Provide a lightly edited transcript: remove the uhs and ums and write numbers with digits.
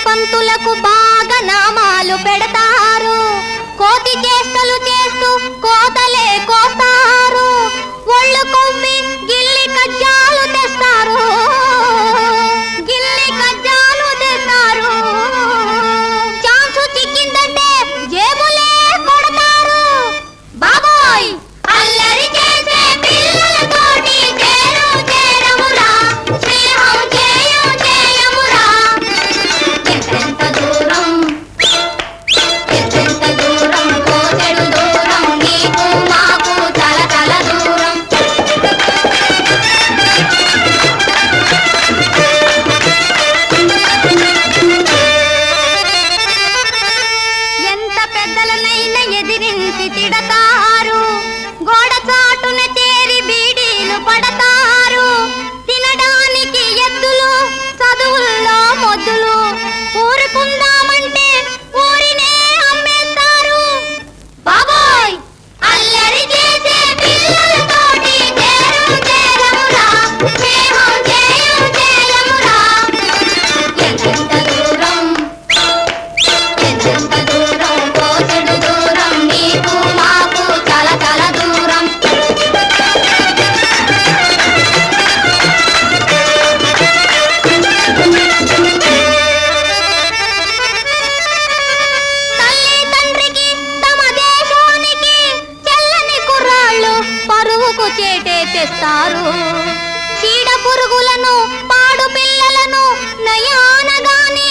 పంతులకు బాగా నామాలు పెడతారు, కోతి చేష్టలు చేస్తూ కోతలే కోస్తారు, ఒళ్ళు కొవ్వి గిల్లి కజ్జాలు తెస్తారు, గిల్లి కజ్జాలు తెస్తారు, ఛాన్సు చిక్కిందంటే జేబులే కొడతారు. బాబోయ్ అల్లరి చేసే పిల్లలతోటి చేరు చేరమురా, స్నేహం చేయం చేయమురా. ఎంతెంత దూరం కోసెడు దూరం, నీకు మాకు చాలా చాలా దూరం. ఎంత పెద్దలనైనా ఎదిరించి తిడతారు, గోడ చాటున చేరి బీడీలు పడతారు, తినడానికి ఎద్దులు చదువుల్లో మొద్దులు, ఊరుకుందామంటే ఊరినే అమ్మేస్తారు. బాబోయ్ అల్లరి చేసే పిల్లలతోటి చేరు చేరమురా, స్నేహం చేయం చేయమురా. ఎంతెంత దూరం కోసెడు దూరం, నీకు మాకు చాలా చాలా దూరం. తల్లి తండ్రికి తమ దేశానికి చెల్లని కుర్రాళ్ళు పరువుకు చేటే తెస్తారు, చీడ పురుగులను పాడు పిల్లలను నయానగాని